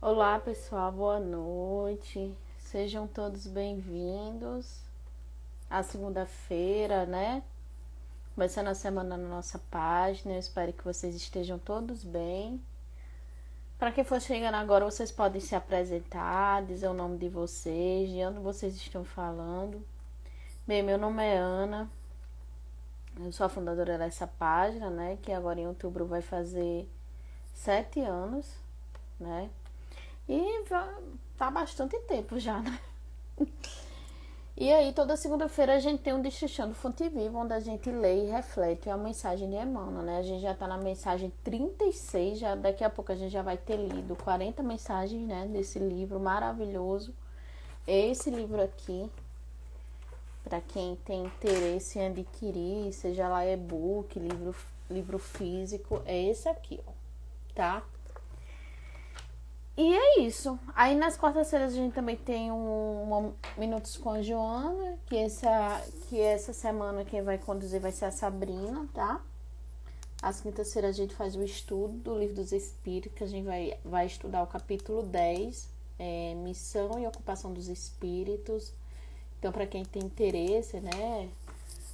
Olá pessoal, boa noite. Sejam todos bem-vindos à segunda-feira, né? Começando a semana na nossa página. Eu espero que vocês estejam todos bem. Para quem for chegando agora, vocês podem se apresentar, dizer o nome de vocês, de onde vocês estão falando. Bem, meu nome é Ana. Eu sou a fundadora dessa página, né? Que agora em outubro vai fazer 7 anos, né? E tá bastante tempo já, né? E aí, toda segunda-feira a gente tem um Destrinchando Fonte Viva, onde a gente lê e reflete a mensagem de Emmanuel, né? A gente já tá na mensagem 36, já, daqui a pouco a gente já vai ter lido 40 mensagens, né? Desse livro maravilhoso. Esse livro aqui, para quem tem interesse em adquirir, seja lá e-book, livro físico, é esse aqui, ó, tá? E é isso. Aí nas quartas-feiras a gente também tem Minutos com a Joana, que essa semana quem vai conduzir vai ser a Sabrina, tá? Às quintas-feiras a gente faz o estudo do Livro dos Espíritos, que a gente vai estudar o capítulo 10, Missão e Ocupação dos Espíritos. Então, para quem tem interesse, né,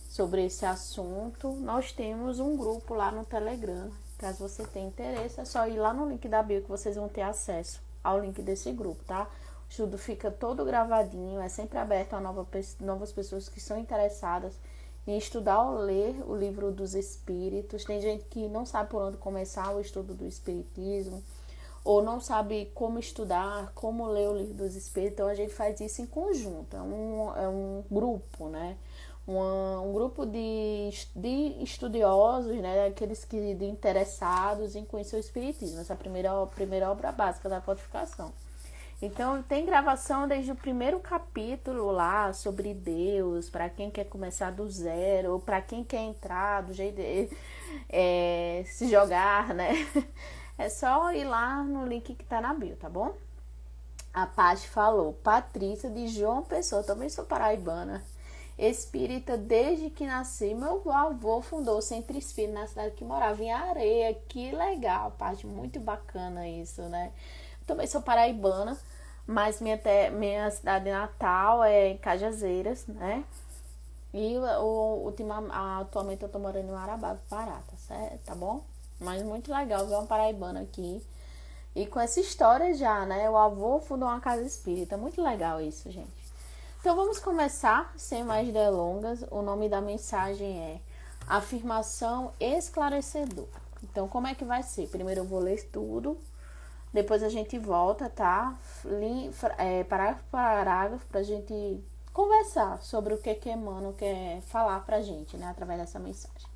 sobre esse assunto, nós temos um grupo lá no Telegram. Caso você tenha interesse, é só ir lá no link da bio que vocês vão ter acesso ao link desse grupo, tá? O estudo fica todo gravadinho, é sempre aberto a novas pessoas que são interessadas em estudar ou ler o Livro dos Espíritos. Tem gente que não sabe por onde começar o estudo do Espiritismo, ou não sabe como estudar, como ler o Livro dos Espíritos. Então a gente faz isso em conjunto, é um grupo, né? Um grupo de estudiosos, né, aqueles de interessados em conhecer o Espiritismo, essa primeira obra básica da codificação. Então, tem gravação desde o primeiro capítulo lá sobre Deus, para quem quer começar do zero, ou para quem quer entrar do jeito de se jogar, né? É só ir lá no link que tá na bio, tá bom? A Paty falou, Patrícia de João Pessoa, também sou paraibana. Espírita, desde que nasci, meu avô fundou o Centro Espírita na cidade que morava em Areia. Que legal, parte muito bacana isso, né? Eu também sou paraibana, mas minha cidade natal é em Cajazeiras, né? E atualmente eu tô morando em Marabá, Pará, tá certo? Tá bom? Mas muito legal ver um paraibano aqui. E com essa história já, né? O avô fundou uma casa espírita. Muito legal isso, gente. Então vamos começar, sem mais delongas. O nome da mensagem é Afirmação Esclarecedora. Então, como é que vai ser? Primeiro eu vou ler tudo, depois a gente volta, tá? Parágrafo por parágrafo, pra gente conversar sobre o que Emmanuel quer falar pra gente, né? Através dessa mensagem.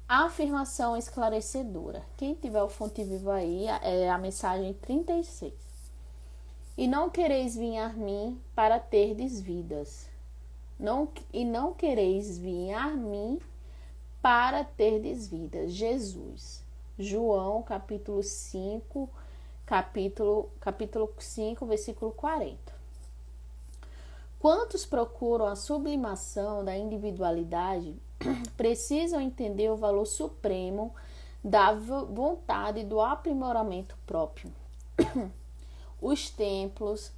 Afirmação esclarecedora. Quem tiver o Fonte Viva aí, é a mensagem 36. E não quereis vir a mim para terdes vidas. Não quereis vir a mim para terdes vidas. Jesus. João, capítulo 5, versículo 40. Quantos procuram a sublimação da individualidade precisam entender o valor supremo da vontade e do aprimoramento próprio. Os templos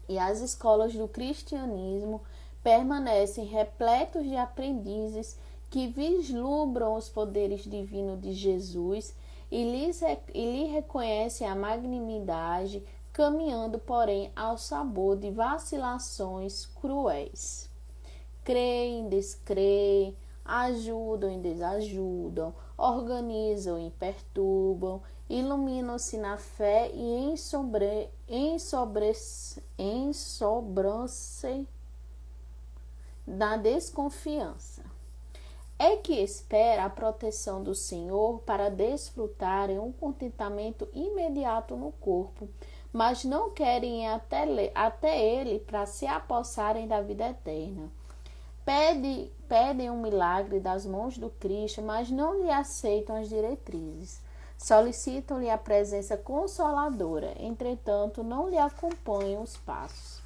e as escolas do cristianismo permanecem repletos de aprendizes que vislumbram os poderes divinos de Jesus e lhe reconhecem a magnanimidade, caminhando, porém, ao sabor de vacilações cruéis. Creem, descreem, ajudam e desajudam, organizam e perturbam, iluminam-se na fé e ensobrece na desconfiança. É que espera a proteção do Senhor para desfrutarem um contentamento imediato no corpo, mas não querem ir até ele para se apossarem da vida eterna. Pedem um milagre das mãos do Cristo, mas não lhe aceitam as diretrizes. Solicitam-lhe a presença consoladora, entretanto não lhe acompanham os passos.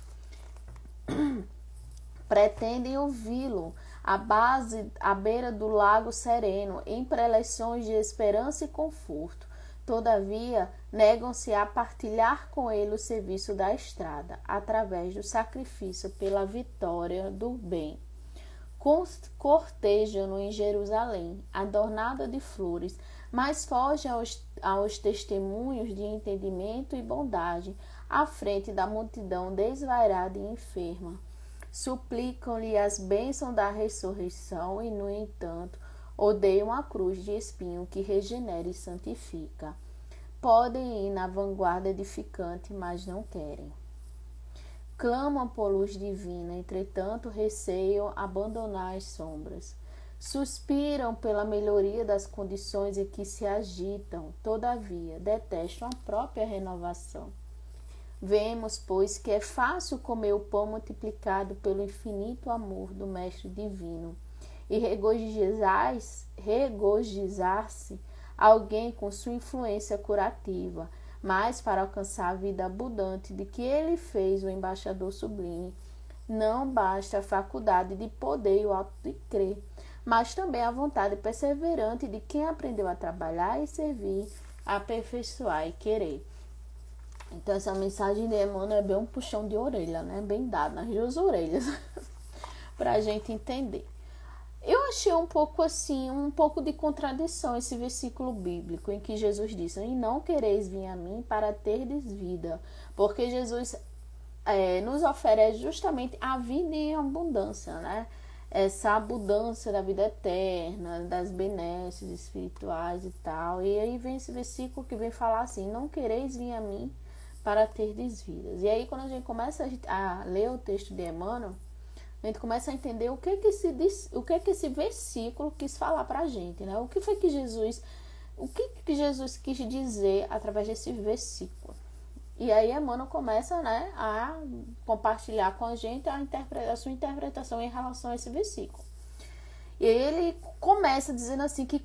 Pretendem ouvi-lo à beira do lago sereno, em preleções de esperança e conforto. Todavia, negam-se a partilhar com ele o serviço da estrada, através do sacrifício pela vitória do bem. Cortejam-no em Jerusalém, adornada de flores, mas fogem aos testemunhos de entendimento e bondade, à frente da multidão desvairada e enferma. Suplicam-lhe as bênçãos da ressurreição e, no entanto, odeiam a cruz de espinho que regenera e santifica. Podem ir na vanguarda edificante, mas não querem. Clamam por luz divina, entretanto receiam abandonar as sombras. Suspiram pela melhoria das condições em que se agitam, todavia detestam a própria renovação. Vemos, pois, que é fácil comer o pão multiplicado pelo infinito amor do Mestre Divino e regozijar-se alguém com sua influência curativa, mas para alcançar a vida abundante de que ele fez o embaixador sublime, não basta a faculdade de poder e o ato de crer, mas também a vontade perseverante de quem aprendeu a trabalhar e servir, aperfeiçoar e querer. Então essa mensagem de Emmanuel é bem um puxão de orelha, né? Bem dado nas duas orelhas, para a gente entender. Eu achei um pouco de contradição esse versículo bíblico em que Jesus disse: e não quereis vir a mim para terdes vida, porque Jesus nos oferece justamente a vida em abundância, né? Essa abundância da vida eterna, das benesses espirituais e tal. E aí vem esse versículo que vem falar assim: não quereis vir a mim para terdes vidas. E aí quando a gente começa a ler o texto de Emmanuel, a gente começa a entender o que esse versículo quis falar para a gente, né? O que Jesus quis dizer através desse versículo. E aí Emmanuel começa, né, a compartilhar com a gente a sua interpretação em relação a esse versículo. E ele começa dizendo assim que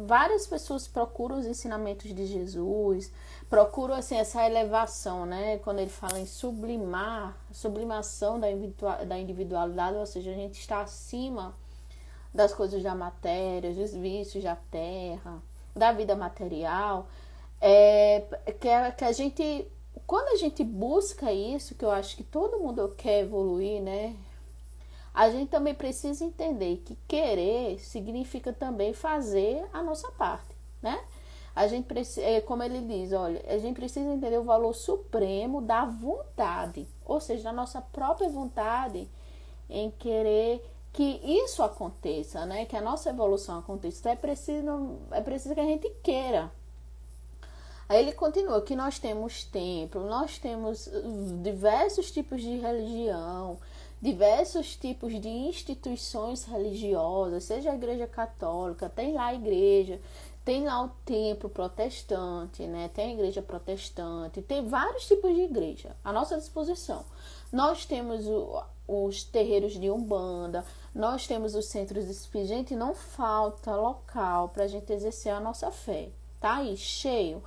várias pessoas procuram os ensinamentos de Jesus, procuram assim essa elevação, né? Quando ele fala em sublimação da individualidade, ou seja, a gente está acima das coisas da matéria, dos vícios da terra, da vida material, que a gente, quando a gente busca isso, que eu acho que todo mundo quer evoluir, né? A gente também precisa entender que querer significa também fazer a nossa parte, né? A gente precisa, como ele diz, olha, a gente precisa entender o valor supremo da vontade, ou seja, da nossa própria vontade em querer que isso aconteça, né? Que a nossa evolução aconteça. Então é preciso que a gente queira. Aí ele continua que nós temos templo, nós temos diversos tipos de religião, diversos tipos de instituições religiosas, seja a igreja católica, tem lá a igreja, tem lá o templo protestante, né? Tem a igreja protestante, tem vários tipos de igreja à nossa disposição. Nós temos os terreiros de Umbanda, nós temos os centros espíritas, gente, não falta local para a gente exercer a nossa fé, tá aí, cheio.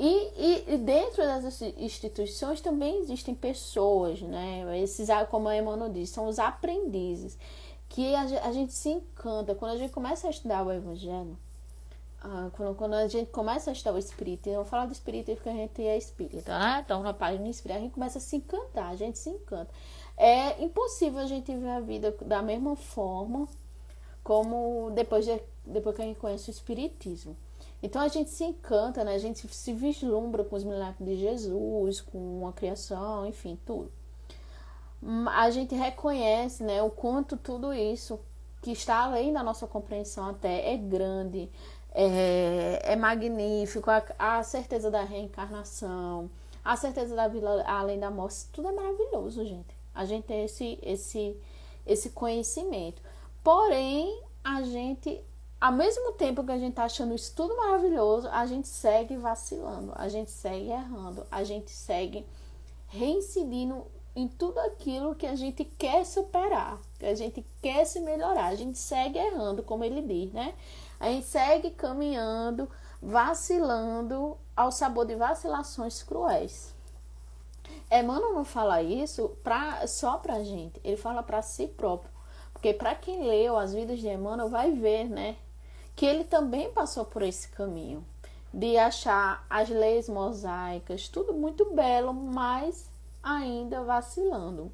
E dentro das instituições também existem pessoas, né? Esses, como a Emmanuel diz, são os aprendizes, que a gente se encanta quando a gente começa a estudar o Evangelho, quando a gente começa a estudar o Espírito. Eu vou falar do Espírito porque a gente é espírita, né? Então na página espírita a gente começa a se encantar, a gente se encanta. É impossível a gente ver a vida da mesma forma como depois que a gente conhece o Espiritismo. Então a gente se encanta, né? A gente se vislumbra com os milagres de Jesus, com a criação, enfim, tudo. A gente reconhece, né, o quanto tudo isso, que está além da nossa compreensão até, é grande, é magnífico, a certeza da reencarnação, a certeza da vida além da morte, tudo é maravilhoso, gente. A gente tem esse conhecimento. Porém, a gente, ao mesmo tempo que a gente está achando isso tudo maravilhoso, a gente segue vacilando, a gente segue errando, a gente segue reincidindo em tudo aquilo que a gente quer superar, que a gente quer se melhorar. A gente segue errando, como ele diz, né? A gente segue caminhando, vacilando ao sabor de vacilações cruéis. Emmanuel não fala isso só pra gente, ele fala para si próprio. Porque para quem leu as vidas de Emmanuel vai ver, né, que ele também passou por esse caminho. de achar as leis mosaicas, tudo muito belo, mas ainda vacilando.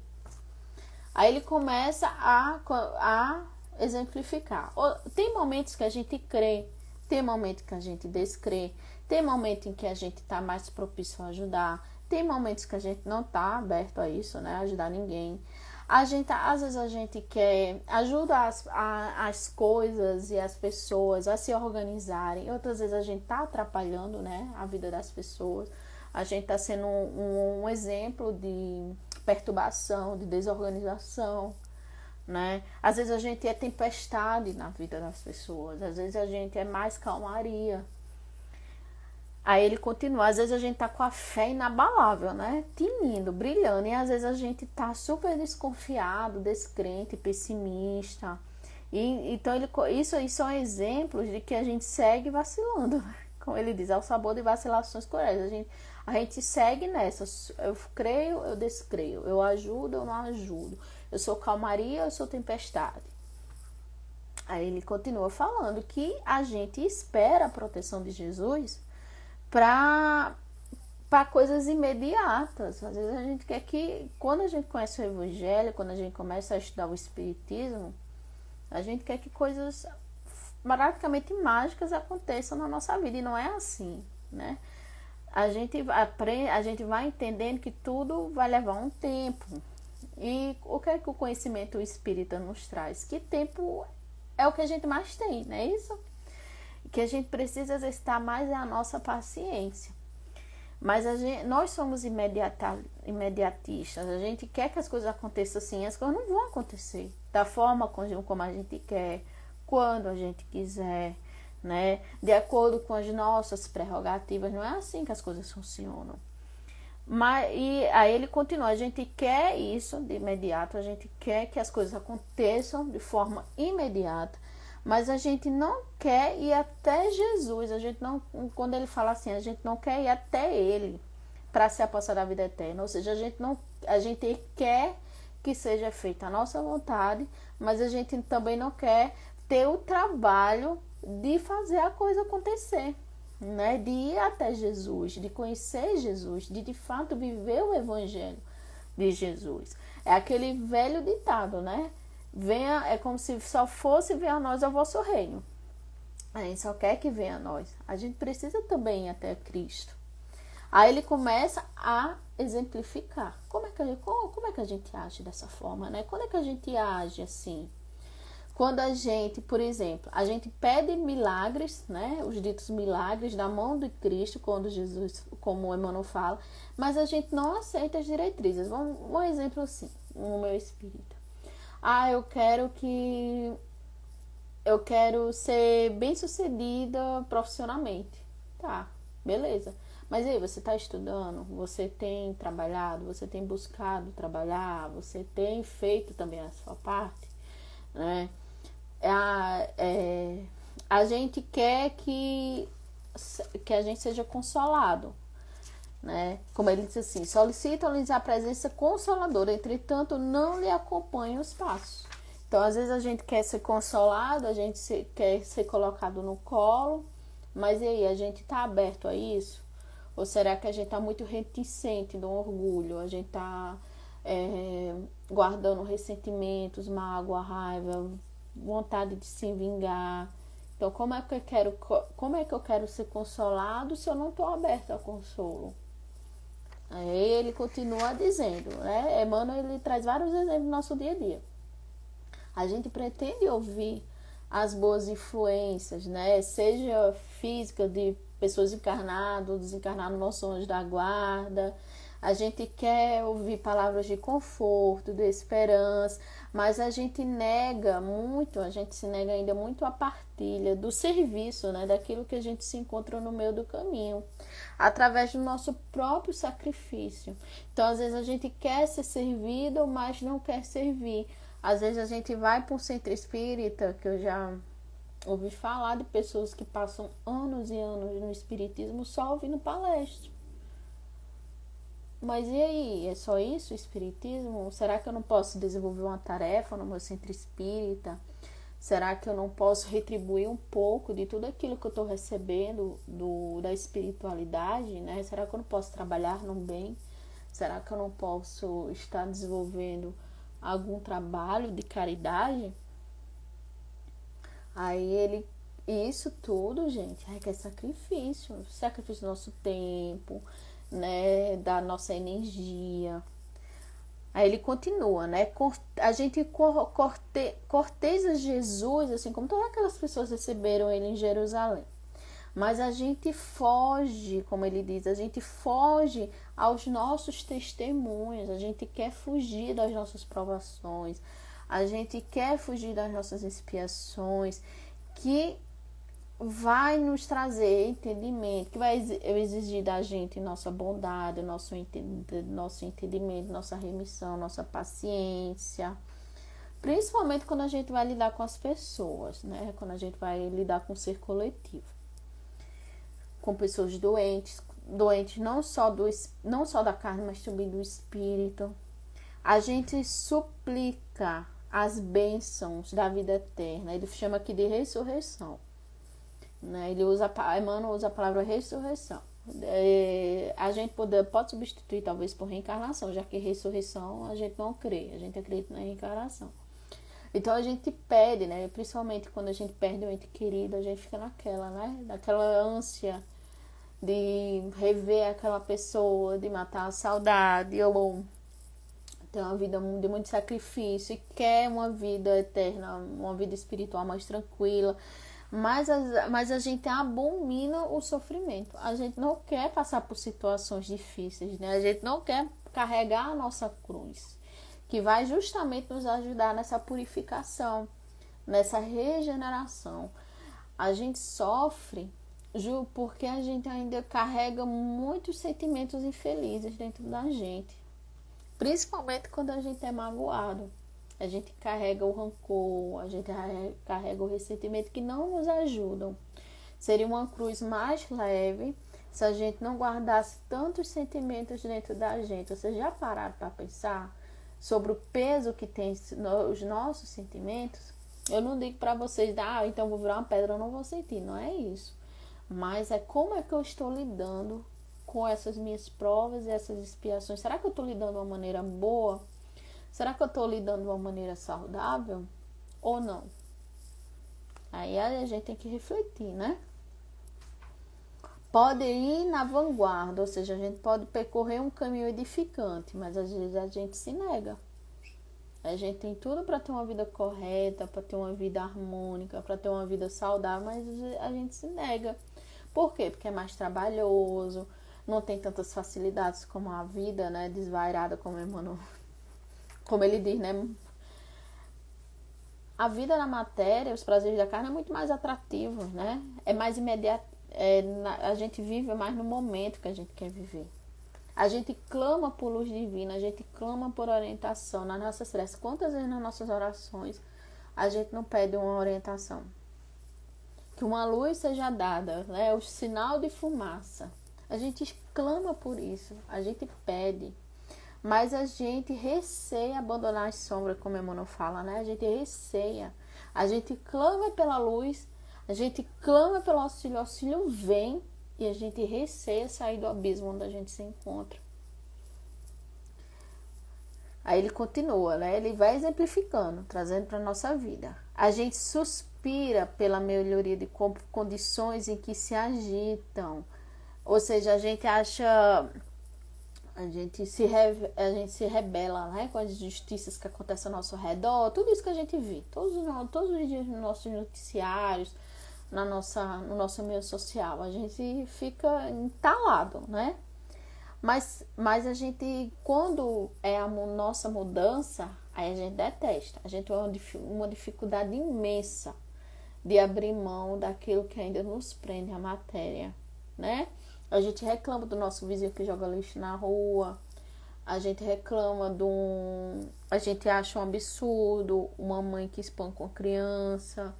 Aí ele começa a exemplificar. Tem momentos que a gente crê, tem momentos que a gente descrê, tem momentos em que a gente está mais propício a ajudar, tem momentos que a gente não está aberto a isso, né? Ajudar ninguém. Às vezes a gente quer ajuda as coisas e as pessoas a se organizarem. Outras vezes a gente está atrapalhando, né, a vida das pessoas. A gente está sendo um exemplo de perturbação, de desorganização, né? Às vezes a gente é tempestade na vida das pessoas. Às vezes a gente é mais calmaria. Aí ele continua, às vezes a gente tá com a fé inabalável, né? Tinindo, brilhando. E às vezes a gente tá super desconfiado, descrente, pessimista. Então isso são exemplos de que a gente segue vacilando. Como ele diz, ao sabor de vacilações cruéis. A gente segue nessa. Eu creio, eu descreio. Eu ajudo, eu não ajudo. Eu sou calmaria, eu sou tempestade. Aí ele continua falando que a gente espera a proteção de Jesus para coisas imediatas. Às vezes a gente quer que, quando a gente conhece o Evangelho, quando a gente começa a estudar o Espiritismo, a gente quer que coisas praticamente mágicas aconteçam na nossa vida, e não é assim, né? A gente vai entendendo que tudo vai levar um tempo. E o que é que o conhecimento espírita nos traz? Que tempo é o que a gente mais tem, não é isso? Que a gente precisa exercitar mais é a nossa paciência. Mas nós somos imediatistas. A gente quer que as coisas aconteçam assim. As coisas não vão acontecer da forma como a gente quer, quando a gente quiser, né? De acordo com as nossas prerrogativas. Não é assim que as coisas funcionam. E aí ele continua, a gente quer isso de imediato, a gente quer que as coisas aconteçam de forma imediata, mas a gente não quer ir até Jesus. A gente não, quando ele fala assim, a gente não quer ir até ele para se apossar da vida eterna. Ou seja, a gente quer que seja feita a nossa vontade, mas a gente também não quer ter o trabalho de fazer a coisa acontecer, né? De ir até Jesus, de conhecer Jesus, de fato viver o Evangelho de Jesus. É aquele velho ditado, né? É como se só fosse vir a nós o vosso reino. A gente só quer que venha a nós. A gente precisa também ir até Cristo. Aí ele começa a exemplificar. Como é que a gente age dessa forma, né? Quando é que a gente age assim? Quando a gente, por exemplo, a gente pede milagres, né? Os ditos milagres da mão de Cristo, quando Jesus, como o Emmanuel fala, mas a gente não aceita as diretrizes. Um exemplo assim, no meu espírito. Eu quero ser bem-sucedida profissionalmente. Tá, beleza. Mas aí, você está estudando, você tem trabalhado, você tem buscado trabalhar, você tem feito também a sua parte, né? A gente quer que a gente seja consolado, né? Como ele diz assim, solicitam-lhes a presença consoladora, entretanto não lhe acompanham os passos. Então, às vezes a gente quer ser consolado, quer ser colocado no colo, mas e aí, a gente está aberto a isso? Ou será que a gente está muito reticente do orgulho? A gente está guardando ressentimentos, mágoa, raiva, vontade de se vingar. Então, como é que eu quero ser consolado se eu não estou aberto a consolo? Aí ele continua dizendo, né? Emmanuel, ele traz vários exemplos do nosso dia a dia. A gente pretende ouvir as boas influências, né? Seja física, de pessoas encarnadas ou desencarnadas, nossos anjos da guarda. A gente quer ouvir palavras de conforto, de esperança, mas a gente se nega ainda muito a partilha do serviço, né? Daquilo que a gente se encontra no meio do caminho, através do nosso próprio sacrifício. Então, às vezes a gente quer ser servido, mas não quer servir. Às vezes a gente vai para um centro espírita, que eu já ouvi falar de pessoas que passam anos e anos no espiritismo só ouvindo palestra. Mas e aí? É só isso o espiritismo? Será que eu não posso desenvolver uma tarefa no meu centro espírita? Será que eu não posso retribuir um pouco de tudo aquilo que eu estou recebendo da espiritualidade, né? Será que eu não posso trabalhar no bem? Será que eu não posso estar desenvolvendo algum trabalho de caridade? E isso tudo, gente, requer sacrifício do nosso tempo, né, da nossa energia. Aí ele continua, né? A gente corteja Jesus, assim como todas aquelas pessoas receberam ele em Jerusalém. Mas a gente foge, como ele diz, a gente foge aos nossos testemunhos, a gente quer fugir das nossas provações, a gente quer fugir das nossas expiações, que vai nos trazer entendimento, que vai exigir da gente nossa bondade, nosso entendimento, nossa remissão, nossa paciência. Principalmente quando a gente vai lidar com as pessoas, né? Quando a gente vai lidar com o ser coletivo. Com pessoas doentes não só da carne, mas também do espírito. A gente suplica as bênçãos da vida eterna. Ele chama aqui de ressurreição. Né? Emmanuel usa a palavra ressurreição. A gente pode substituir talvez por reencarnação, já que ressurreição a gente não crê, a gente acredita na reencarnação. Então a gente pede, né? Principalmente quando a gente perde um ente querido, a gente fica naquela ânsia de rever aquela pessoa, de matar a saudade, ou ter uma vida de muito sacrifício e quer uma vida eterna, uma vida espiritual mais tranquila. Mas a gente abomina o sofrimento. A gente não quer passar por situações difíceis, né? A gente não quer carregar a nossa cruz, que vai justamente nos ajudar nessa purificação, nessa regeneração. A gente sofre porque a gente ainda carrega muitos sentimentos infelizes dentro da gente. Principalmente quando a gente é magoado. A gente carrega o rancor, a gente carrega o ressentimento que não nos ajudam. Seria uma cruz mais leve se a gente não guardasse tantos sentimentos dentro da gente. Vocês já pararam para pensar sobre o peso que tem os nossos sentimentos? Eu não digo para vocês, então vou virar uma pedra, eu não vou sentir. Não é isso. Mas é como é que eu estou lidando com essas minhas provas e essas expiações. Será que eu estou lidando de uma maneira boa? Será que eu estou lidando de uma maneira saudável ou não? Aí a gente tem que refletir, né? Pode ir na vanguarda, ou seja, a gente pode percorrer um caminho edificante, mas às vezes a gente se nega. A gente tem tudo para ter uma vida correta, para ter uma vida harmônica, para ter uma vida saudável, mas a gente se nega. Por quê? Porque é mais trabalhoso, não tem tantas facilidades como a vida, né? Desvairada, como ele diz, né? A vida na matéria, os prazeres da carne é muito mais atrativo, né? É mais imediato. A gente vive mais no momento que a gente quer viver. A gente clama por luz divina, a gente clama por orientação nas nossas preces. Quantas vezes nas nossas orações a gente não pede uma orientação? Que uma luz seja dada, né? O sinal de fumaça. A gente clama por isso, a gente pede. Mas a gente receia abandonar as sombras, como Emmanuel fala, né? A gente receia. A gente clama pela luz, a gente clama pelo auxílio, o auxílio vem e a gente receia sair do abismo onde a gente se encontra. Aí ele continua, né? Ele vai exemplificando, trazendo para a nossa vida. A gente suspira pela melhoria de condições em que se agitam. Ou seja, a gente acha... A gente se rebela, né, com as injustiças que acontecem ao nosso redor, tudo isso que a gente vê, todos os dias nos nossos noticiários, no nosso meio social, a gente fica entalado, né? Mas a gente, quando é a nossa mudança, aí a gente detesta, a gente tem uma dificuldade imensa de abrir mão daquilo que ainda nos prende à matéria, né? A gente reclama do nosso vizinho que joga lixo na rua. A gente reclama a gente acha um absurdo uma mãe que espanca uma criança.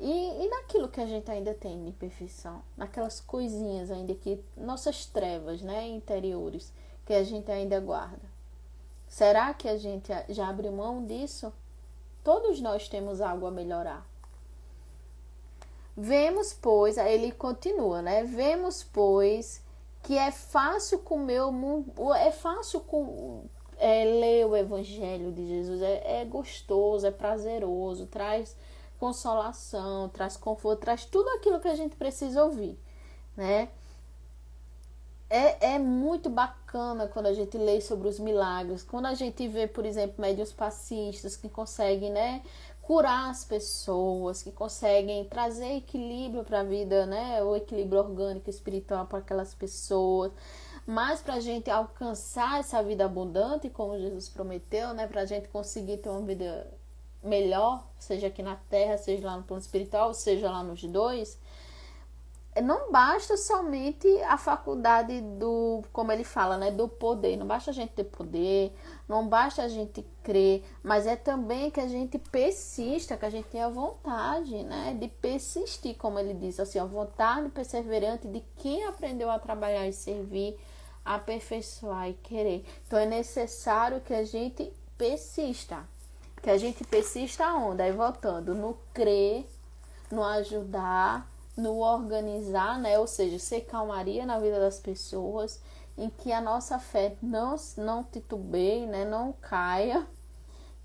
E naquilo que a gente ainda tem de imperfeição. Naquelas coisinhas ainda que... Nossas trevas, né, interiores, que a gente ainda guarda. Será que a gente já abriu mão disso? Todos nós temos algo a melhorar. Vemos, pois, aí ele continua, né? Vemos, pois, que é fácil comer ler o Evangelho de Jesus. É gostoso, é prazeroso, traz consolação, traz conforto, traz tudo aquilo que a gente precisa ouvir, né? É muito bacana quando a gente lê sobre os milagres, quando a gente vê, por exemplo, médiuns passistas que conseguem, né, curar as pessoas, que conseguem trazer equilíbrio para a vida, né, o equilíbrio orgânico e espiritual para aquelas pessoas. Mas para a gente alcançar essa vida abundante, como Jesus prometeu, né, para a gente conseguir ter uma vida melhor, seja aqui na Terra, seja lá no plano espiritual, seja lá nos dois, não basta somente a faculdade do, como ele fala, né, do poder. Não basta a gente ter poder, não basta a gente crer, mas é também que a gente persista, que a gente tenha vontade, né, de persistir, como ele diz, assim, a vontade perseverante de quem aprendeu a trabalhar e servir, aperfeiçoar e querer. Então é necessário que a gente persista. Que a gente persista aonde? Aí voltando, no crer, no ajudar, no organizar, né? Ou seja, ser calmaria na vida das pessoas, em que a nossa fé não titubeie, né? Não caia,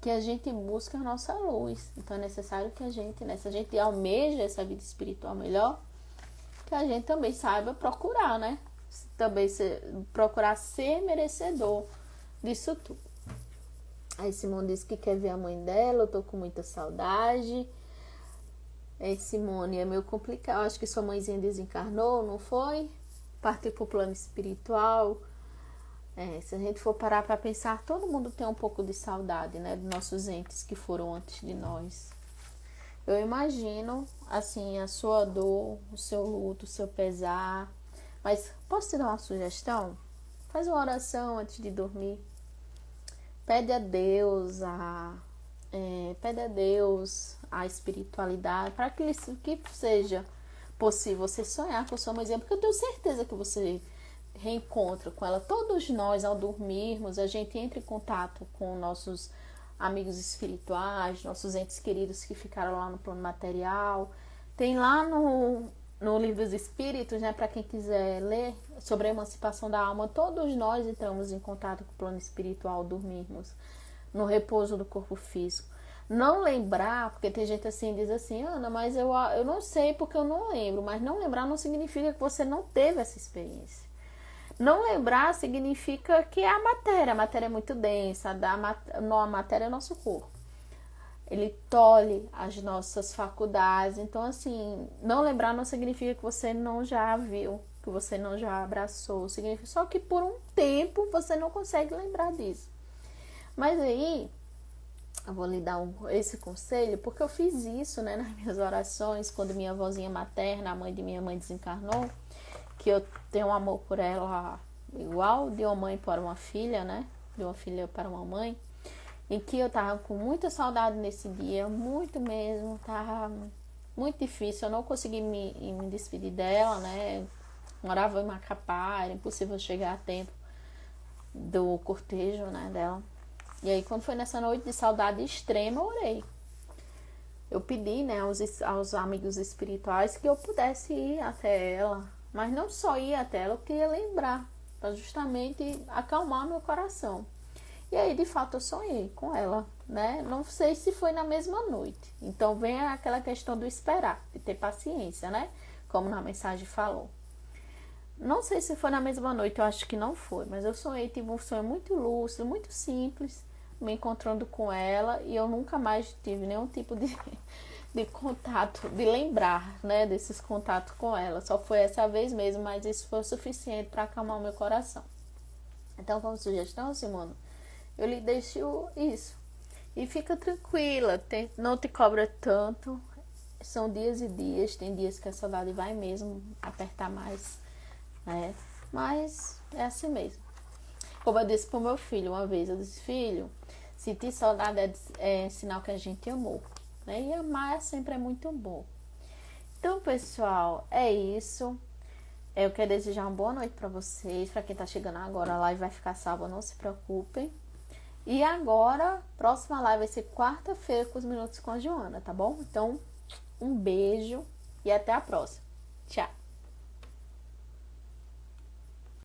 que a gente busque a nossa luz. Então é necessário que a gente, né? Se a gente almeja essa vida espiritual melhor, que a gente também saiba procurar, né? Também procurar ser merecedor disso tudo. Aí Simone disse que quer ver a mãe dela, eu tô com muita saudade. Simone, é meio complicado. Eu acho que sua mãezinha desencarnou, não foi? Partiu pro plano espiritual. Se a gente for parar para pensar, todo mundo tem um pouco de saudade, né? Dos nossos entes que foram antes de nós. Eu imagino, assim, a sua dor, o seu luto, o seu pesar. Mas posso te dar uma sugestão? Faz uma oração antes de dormir. Pede a Deus a espiritualidade, para que seja possível você sonhar com sua mãezinha, porque eu tenho certeza que você reencontra com ela. Todos nós, ao dormirmos, a gente entra em contato com nossos amigos espirituais, nossos entes queridos que ficaram lá no plano material. Tem lá no Livro dos Espíritos, né, para quem quiser ler sobre a emancipação da alma, todos nós entramos em contato com o plano espiritual ao dormirmos, no repouso do corpo físico. Não lembrar, porque tem gente assim, diz assim, Ana, mas eu não sei porque eu não lembro, mas não lembrar não significa que você não teve essa experiência. Não lembrar significa que é a matéria é muito densa, a matéria é o nosso corpo. Ele tolhe as nossas faculdades. Então, assim, não lembrar não significa que você não já viu, que você não já abraçou. Significa só que por um tempo você não consegue lembrar disso. Mas aí, eu vou lhe dar esse conselho, porque eu fiz isso, né, nas minhas orações, quando minha avózinha materna, a mãe de minha mãe, desencarnou, que eu tenho um amor por ela igual de uma mãe para uma filha, né, de uma filha para uma mãe, em que eu tava com muita saudade nesse dia, muito mesmo, tava muito difícil, eu não consegui me despedir dela, né, morava em Macapá, era impossível chegar a tempo do cortejo, né, dela. E aí, quando foi nessa noite de saudade extrema, eu orei. Eu pedi, né, aos amigos espirituais que eu pudesse ir até ela. Mas não só ir até ela, eu queria lembrar, para justamente acalmar meu coração. E aí, de fato, eu sonhei com ela, né? Não sei se foi na mesma noite. Então, vem aquela questão do esperar, de ter paciência, né? Como na mensagem falou. Não sei se foi na mesma noite, eu acho que não foi. Mas eu sonhei, tive um sonho muito lúcido, muito simples, me encontrando com ela, e eu nunca mais tive nenhum tipo de contato, de lembrar, né, desses contatos com ela. Só foi essa vez mesmo, mas isso foi o suficiente para acalmar o meu coração. Então, como sugestão, Simone, eu lhe deixo isso. E fica tranquila, não te cobra tanto. São dias e dias, tem dias que a saudade vai mesmo apertar mais, né? Mas é assim mesmo. Como eu disse pro meu filho uma vez, eu disse, filho, sentir saudade é sinal que a gente amou, né? E amar sempre é muito bom. Então, pessoal, é isso. Eu quero desejar uma boa noite para vocês. Para quem tá chegando agora, a live vai ficar salva, não se preocupem. E agora, próxima live vai ser quarta-feira com os Minutos com a Joana, tá bom? Então, um beijo e até a próxima. Tchau!